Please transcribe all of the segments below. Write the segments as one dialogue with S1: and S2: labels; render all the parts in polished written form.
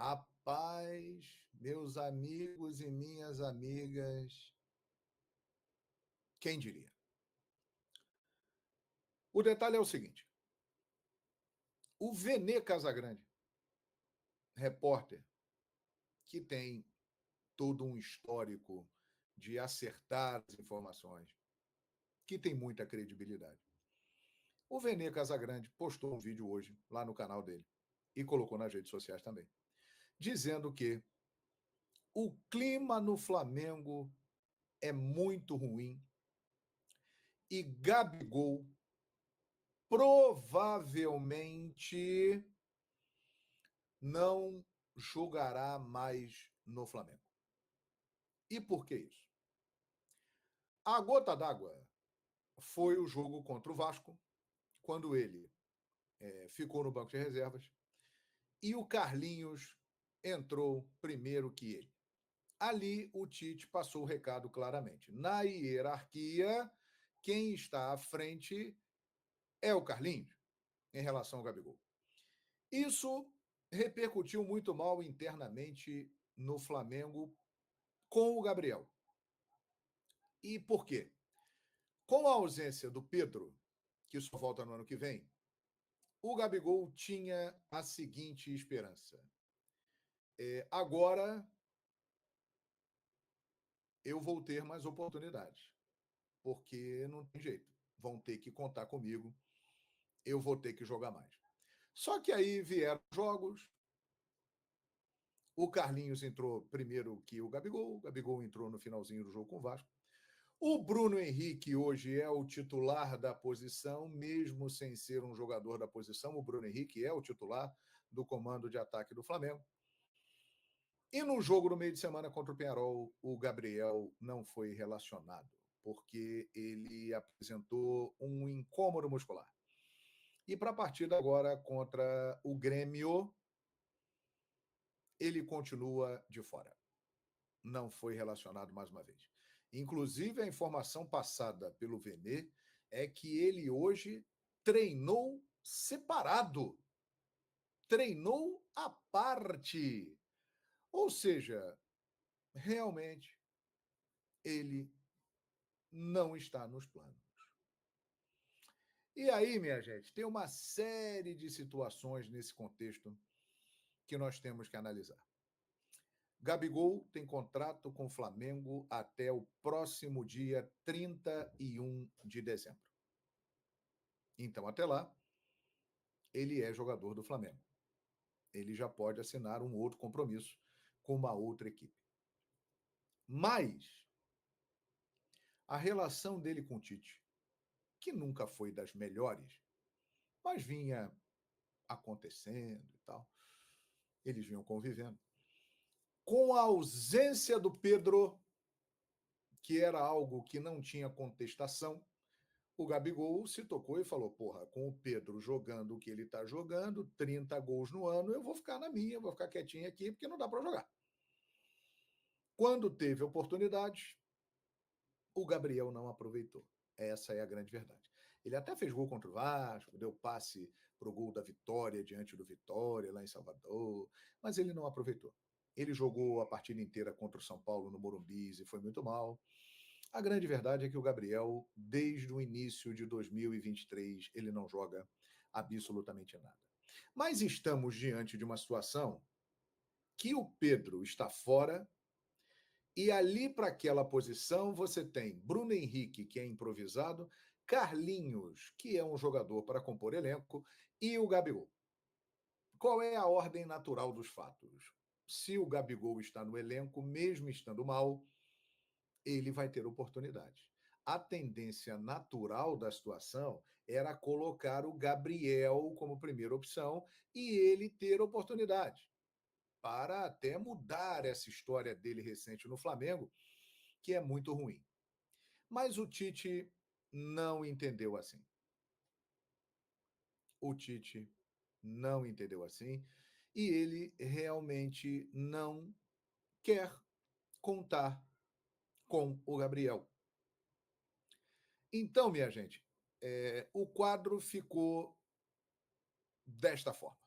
S1: Rapaz, meus amigos e minhas amigas, quem diria? O detalhe é o seguinte: o Vene Casagrande, repórter, que tem todo um histórico de acertar as informações, que tem muita credibilidade. O Vene Casagrande postou um vídeo hoje lá no canal dele e colocou nas redes sociais também, dizendo que o clima no Flamengo é muito ruim e Gabigol provavelmente não jogará mais no Flamengo. E por que isso? A gota d'água foi o jogo contra o Vasco, quando ele ficou no banco de reservas e o Carlinhos entrou primeiro que ele. Ali o Tite passou o recado claramente. Na hierarquia, quem está à frente é o Carlinhos, em relação ao Gabigol. Isso repercutiu muito mal internamente no Flamengo com o Gabriel. E por quê? Com a ausência do Pedro, que só volta no ano que vem, o Gabigol tinha a seguinte esperança. Agora eu vou ter mais oportunidades, porque não tem jeito. Vão ter que contar comigo, eu vou ter que jogar mais. Só que aí vieram jogos, o Carlinhos entrou primeiro que o Gabigol entrou no finalzinho do jogo com o Vasco. O Bruno Henrique hoje é o titular da posição, mesmo sem ser um jogador da posição. O Bruno Henrique é o titular do comando de ataque do Flamengo. E no jogo no meio de semana contra o Peñarol, o Gabriel não foi relacionado, porque ele apresentou um incômodo muscular. E para a partida agora contra o Grêmio, ele continua de fora. Não foi relacionado mais uma vez. Inclusive, a informação passada pelo Vene é que ele hoje treinou separado, treinou à parte. Ou seja, realmente ele não está nos planos. E aí, minha gente, tem uma série de situações nesse contexto que nós temos que analisar. Gabigol tem contrato com o Flamengo até o próximo dia 31 de dezembro. Então, até lá, ele é jogador do Flamengo. Ele já pode assinar um outro compromisso com uma outra equipe. Mas a relação dele com o Tite, que nunca foi das melhores, mas vinha acontecendo e tal, eles vinham convivendo. Com a ausência do Pedro, que era algo que não tinha contestação, o Gabigol se tocou e falou, porra, com o Pedro jogando o que ele está jogando, 30 gols no ano, eu vou ficar na minha, vou ficar quietinho aqui, porque não dá para jogar. Quando teve oportunidade, o Gabriel não aproveitou. Essa é a grande verdade. Ele até fez gol contra o Vasco, deu passe para o gol da Vitória diante do Vitória, lá em Salvador, mas ele não aproveitou. Ele jogou a partida inteira contra o São Paulo no Morumbi e foi muito mal. A grande verdade é que o Gabriel, desde o início de 2023, ele não joga absolutamente nada. Mas estamos diante de uma situação que o Pedro está fora e ali para aquela posição você tem Bruno Henrique, que é improvisado, Carlinhos, que é um jogador para compor elenco, e o Gabigol. Qual é a ordem natural dos fatos? Se o Gabigol está no elenco, mesmo estando mal, ele vai ter oportunidade. A tendência natural da situação era colocar o Gabriel como primeira opção e ele ter oportunidade, para até mudar essa história dele recente no Flamengo, que é muito ruim. Mas o Tite não entendeu assim. O Tite não entendeu assim e ele realmente não quer contar com o Gabriel. Então, minha gente, o quadro ficou desta forma.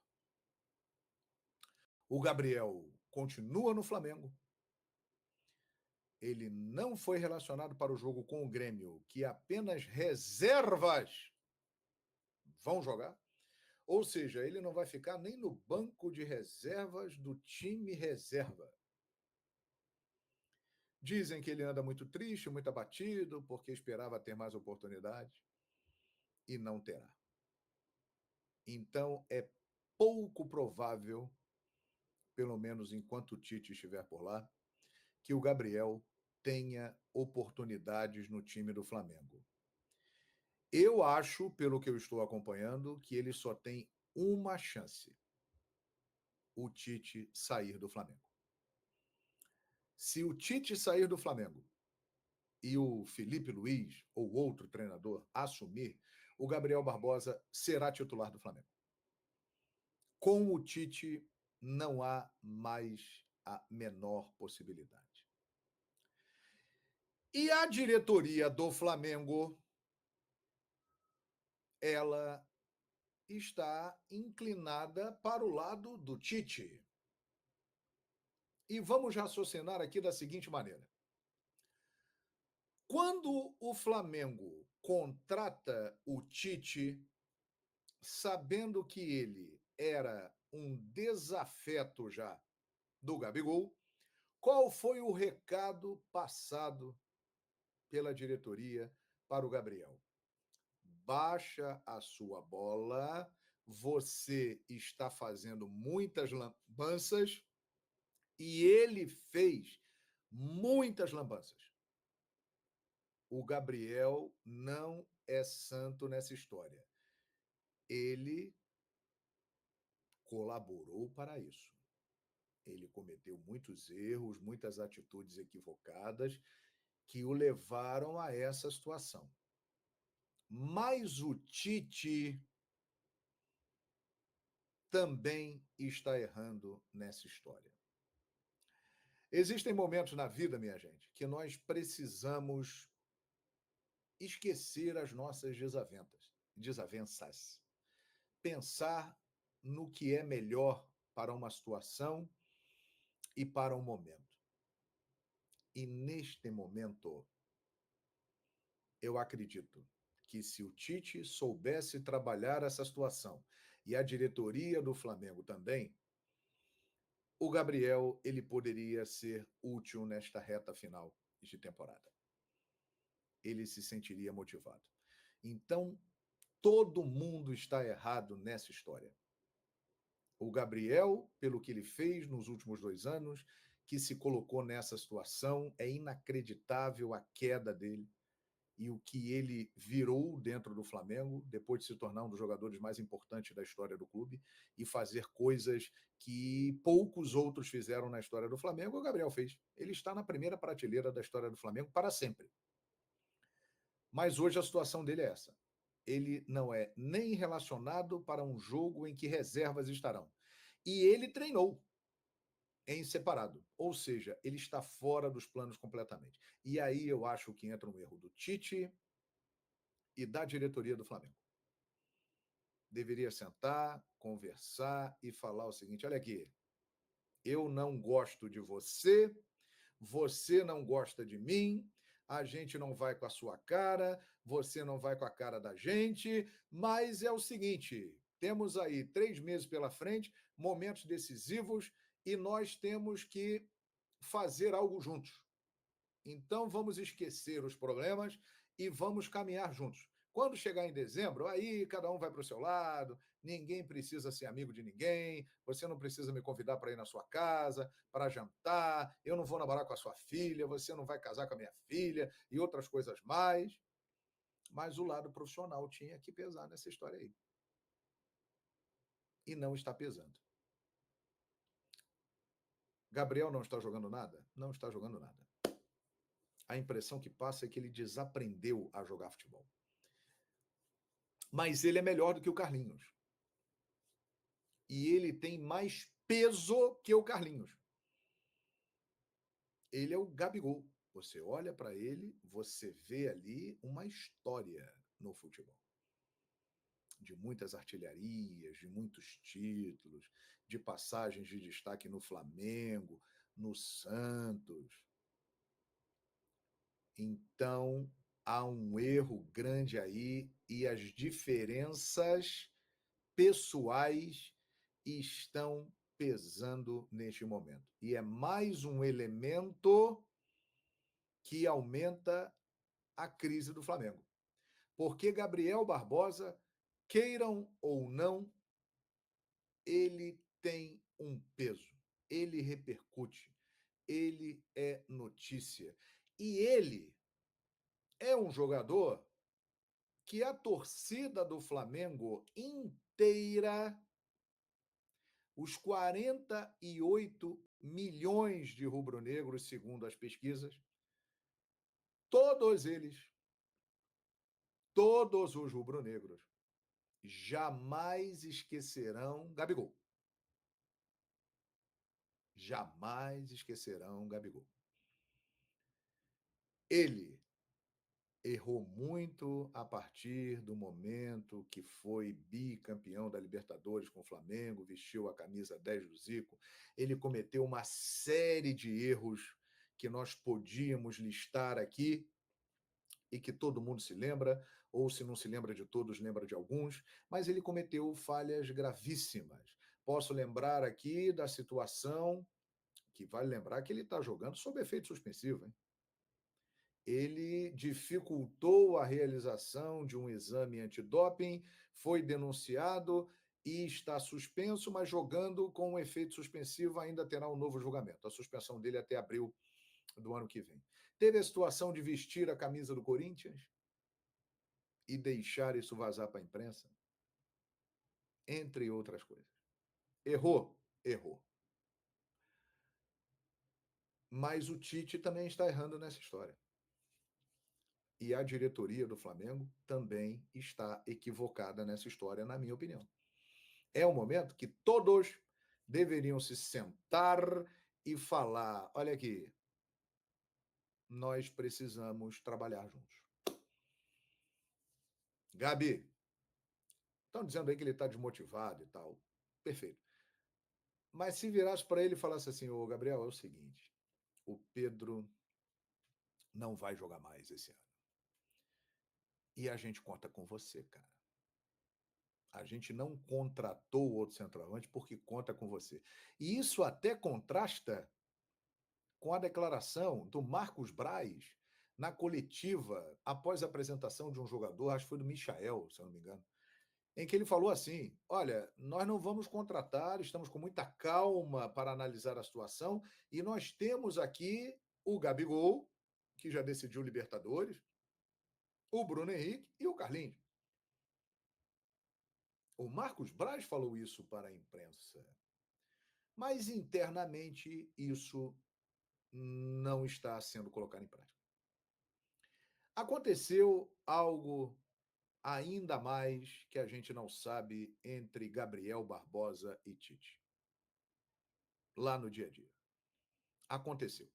S1: O Gabriel continua no Flamengo. Ele não foi relacionado para o jogo com o Grêmio, que apenas reservas vão jogar. Ou seja, ele não vai ficar nem no banco de reservas do time reserva. Dizem que ele anda muito triste, muito abatido, porque esperava ter mais oportunidade e não terá. Então, é pouco provável, pelo menos enquanto o Tite estiver por lá, que o Gabriel tenha oportunidades no time do Flamengo. Eu acho, pelo que eu estou acompanhando, que ele só tem uma chance: o Tite sair do Flamengo. Se o Tite sair do Flamengo e o Felipe Luiz ou outro treinador assumir, o Gabriel Barbosa será titular do Flamengo. Com o Tite, não há mais a menor possibilidade. E a diretoria do Flamengo, ela está inclinada para o lado do Tite. E vamos raciocinar aqui da seguinte maneira. Quando o Flamengo contrata o Tite, sabendo que ele era um desafeto já do Gabigol, qual foi o recado passado pela diretoria para o Gabriel? Baixa a sua bola, você está fazendo muitas lambanças, e ele fez muitas lambanças. O Gabriel não é santo nessa história. Ele colaborou para isso. Ele cometeu muitos erros, muitas atitudes equivocadas que o levaram a essa situação. Mas o Tite também está errando nessa história. Existem momentos na vida, minha gente, que nós precisamos esquecer as nossas desavenças, pensar no que é melhor para uma situação e para um momento. E neste momento, eu acredito que se o Tite soubesse trabalhar essa situação e a diretoria do Flamengo também, o Gabriel ele poderia ser útil nesta reta final de temporada. Ele se sentiria motivado. Então, todo mundo está errado nessa história. O Gabriel, pelo que ele fez nos últimos 2 anos, que se colocou nessa situação, é inacreditável a queda dele e o que ele virou dentro do Flamengo, depois de se tornar um dos jogadores mais importantes da história do clube e fazer coisas que poucos outros fizeram na história do Flamengo, o Gabriel fez. Ele está na primeira prateleira da história do Flamengo para sempre. Mas hoje a situação dele é essa. Ele não é nem relacionado para um jogo em que reservas estarão. E ele treinou em separado, ou seja, ele está fora dos planos completamente. E aí eu acho que entra um erro do Tite e da diretoria do Flamengo. Deveria sentar, conversar e falar o seguinte: olha aqui, eu não gosto de você, você não gosta de mim, a gente não vai com a sua cara, você não vai com a cara da gente, mas é o seguinte, temos aí 3 meses pela frente, momentos decisivos, e nós temos que fazer algo juntos. Então vamos esquecer os problemas e vamos caminhar juntos. Quando chegar em dezembro, aí cada um vai para o seu lado, ninguém precisa ser amigo de ninguém, você não precisa me convidar para ir na sua casa, para jantar, eu não vou namorar com a sua filha, você não vai casar com a minha filha e outras coisas mais. Mas o lado profissional tinha que pesar nessa história aí. E não está pesando. Gabriel não está jogando nada? Não está jogando nada. A impressão que passa é que ele desaprendeu a jogar futebol. Mas ele é melhor do que o Carlinhos. E ele tem mais peso que o Carlinhos. Ele é o Gabigol. Você olha para ele, você vê ali uma história no futebol. de muitas artilharias, de muitos títulos, de passagens de destaque no Flamengo, no Santos. Então, há um erro grande aí e as diferenças pessoais estão pesando neste momento. E é mais um elemento que aumenta a crise do Flamengo. Porque Gabriel Barbosa, queiram ou não, ele tem um peso, ele repercute, ele é notícia. E ele é um jogador que a torcida do Flamengo inteira, os 48 milhões de rubro-negros, segundo as pesquisas, todos eles, todos os rubro-negros, jamais esquecerão Gabigol. Jamais esquecerão Gabigol. Ele errou muito a partir do momento que foi bicampeão da Libertadores com o Flamengo, vestiu a camisa 10 do Zico. Ele cometeu uma série de erros que nós podíamos listar aqui e que todo mundo se lembra, ou se não se lembra de todos, lembra de alguns, mas ele cometeu falhas gravíssimas. Posso lembrar aqui da situação que vale lembrar que ele está jogando sob efeito suspensivo, hein? Ele dificultou a realização de um exame antidoping, foi denunciado e está suspenso, mas jogando com um efeito suspensivo ainda terá um novo julgamento. A suspensão dele até abril do ano que vem. Teve a situação de vestir a camisa do Corinthians e deixar isso vazar para a imprensa, entre outras coisas. Errou? Errou. Mas o Tite também está errando nessa história. E a diretoria do Flamengo também está equivocada nessa história, na minha opinião. É um momento que todos deveriam se sentar e falar: olha aqui, nós precisamos trabalhar juntos. Gabi, estão dizendo aí que ele está desmotivado e tal. Perfeito. Mas se virasse para ele e falasse assim: ô Gabriel, é o seguinte, o Pedro não vai jogar mais esse ano. E a gente conta com você, cara. A gente não contratou o outro centroavante porque conta com você. E isso até contrasta com a declaração do Marcos Braz na coletiva após a apresentação de um jogador, acho que foi do Michael, se eu não me engano, em que ele falou assim: olha, nós não vamos contratar, estamos com muita calma para analisar a situação e nós temos aqui o Gabigol, que já decidiu Libertadores, o Bruno Henrique e o Carlinhos. O Marcos Braz falou isso para a imprensa. Mas internamente isso não está sendo colocado em prática. Aconteceu algo ainda mais que a gente não sabe entre Gabriel Barbosa e Tite. Lá no dia a dia. Aconteceu.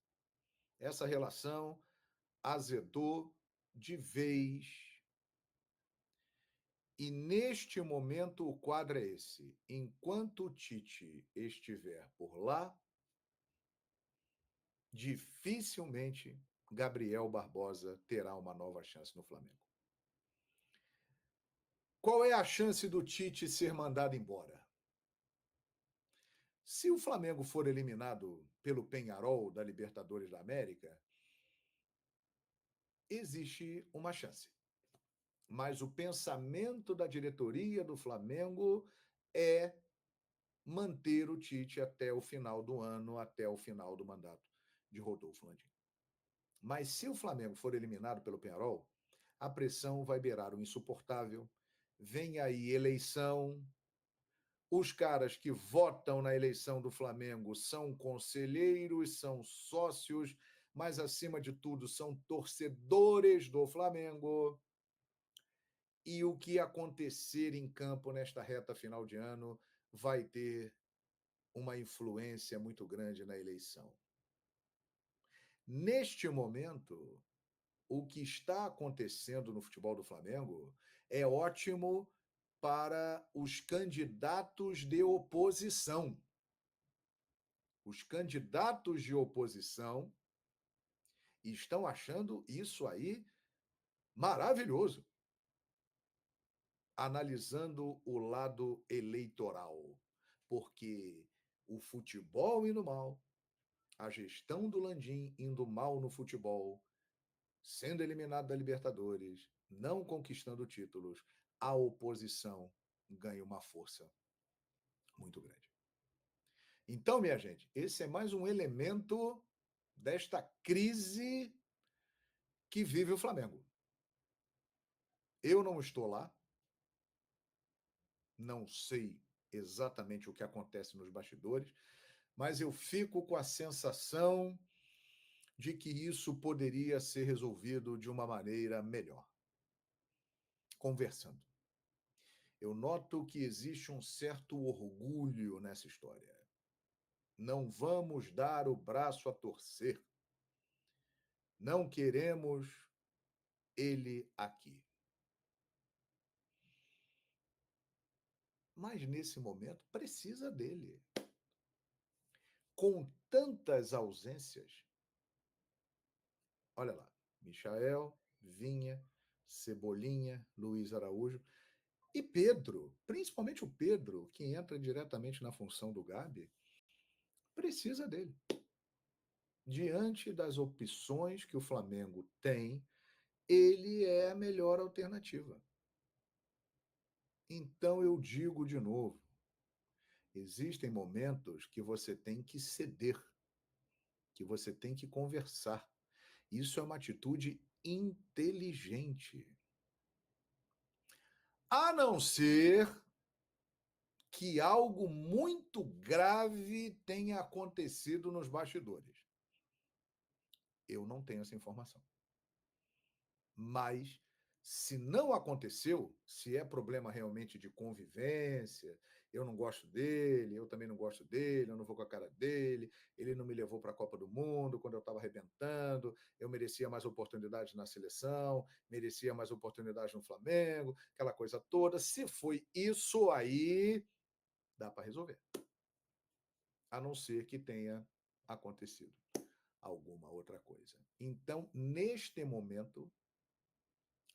S1: Essa relação azedou de vez. E neste momento o quadro é esse. Enquanto o Tite estiver por lá, dificilmente Gabriel Barbosa terá uma nova chance no Flamengo. Qual é a chance do Tite ser mandado embora? Se o Flamengo for eliminado pelo Peñarol da Libertadores da América, existe uma chance. Mas o pensamento da diretoria do Flamengo é manter o Tite até o final do ano, até o final do mandato de Rodolfo Landim. Mas se o Flamengo for eliminado pelo Peñarol, a pressão vai beirar o insuportável. Vem aí eleição. Os caras que votam na eleição do Flamengo são conselheiros, são sócios, mas, acima de tudo, são torcedores do Flamengo. E o que acontecer em campo nesta reta final de ano vai ter uma influência muito grande na eleição. Neste momento, o que está acontecendo no futebol do Flamengo é ótimo para os candidatos de oposição. Os candidatos de oposição estão achando isso aí maravilhoso, analisando o lado eleitoral, porque o futebol indo mal, a gestão do Landim indo mal no futebol, sendo eliminado da Libertadores, não conquistando títulos, a oposição ganha uma força muito grande. Então, minha gente, esse é mais um elemento desta crise que vive o Flamengo. Eu não estou lá, não sei exatamente o que acontece nos bastidores, mas eu fico com a sensação de que isso poderia ser resolvido de uma maneira melhor, conversando. Eu noto que existe um certo orgulho nessa história. Não vamos dar o braço a torcer. Não queremos ele aqui. Mas nesse momento precisa dele. Com tantas ausências, olha lá, Michael, Vinha, Cebolinha, Luiz Araújo e Pedro, principalmente o Pedro, que entra diretamente na função do Gabi, precisa dele. Diante das opções que o Flamengo tem, ele é a melhor alternativa. Então eu digo de novo, existem momentos que você tem que ceder, que você tem que conversar. Isso é uma atitude inteligente. A não ser que algo muito grave tenha acontecido nos bastidores. Eu não tenho essa informação. Mas, se não aconteceu, se é problema realmente de convivência, eu não gosto dele, eu também não gosto dele, eu não vou com a cara dele, ele não me levou para a Copa do Mundo quando eu estava arrebentando, eu merecia mais oportunidades na seleção, merecia mais oportunidades no Flamengo, aquela coisa toda. Se foi isso aí, dá para resolver. A não ser que tenha acontecido alguma outra coisa. Então, neste momento,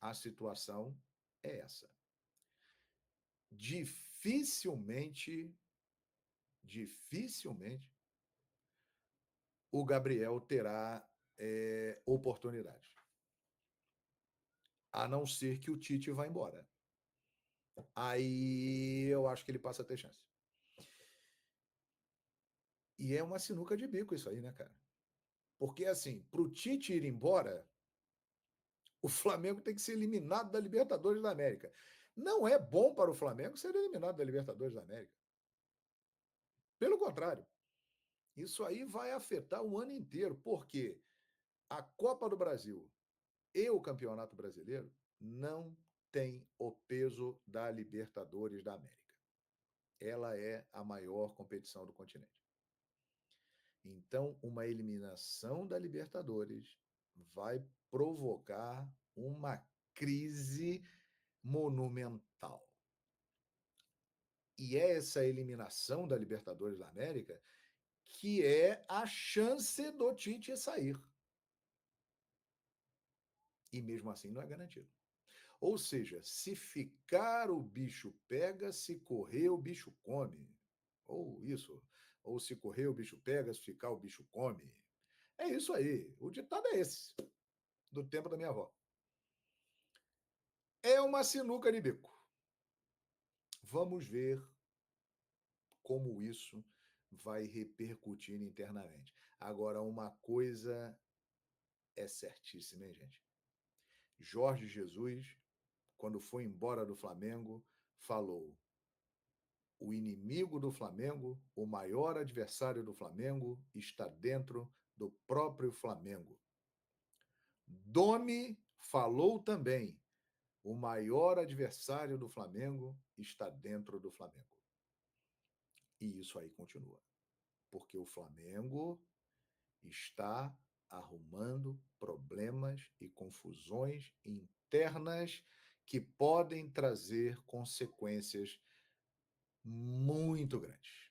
S1: a situação é essa. Dificilmente o Gabriel terá oportunidade. A não ser que o Tite vá embora. Aí eu acho que ele passa a ter chance. E é uma sinuca de bico isso aí, né, cara? Porque, assim, para o Tite ir embora, o Flamengo tem que ser eliminado da Libertadores da América. Não é bom para o Flamengo ser eliminado da Libertadores da América. Pelo contrário, isso aí vai afetar o ano inteiro, porque a Copa do Brasil e o Campeonato Brasileiro não tem o peso da Libertadores da América. Ela é a maior competição do continente. Então, uma eliminação da Libertadores vai provocar uma crise monumental. E é essa eliminação da Libertadores da América que é a chance do Tite sair. E mesmo assim não é garantido. Ou seja, se ficar o bicho pega, se correr o bicho come. Ou isso. Ou se correr o bicho pega, se ficar o bicho come. É isso aí. O ditado é esse, do tempo da minha avó. É uma sinuca de bico. Vamos ver como isso vai repercutir internamente. Agora, uma coisa é certíssima, hein, gente? Jorge Jesus, quando foi embora do Flamengo, falou: o inimigo do Flamengo, o maior adversário do Flamengo, está dentro do próprio Flamengo. Domi falou também: o maior adversário do Flamengo está dentro do Flamengo. E isso aí continua. Porque o Flamengo está arrumando problemas e confusões internas que podem trazer consequências muito grandes.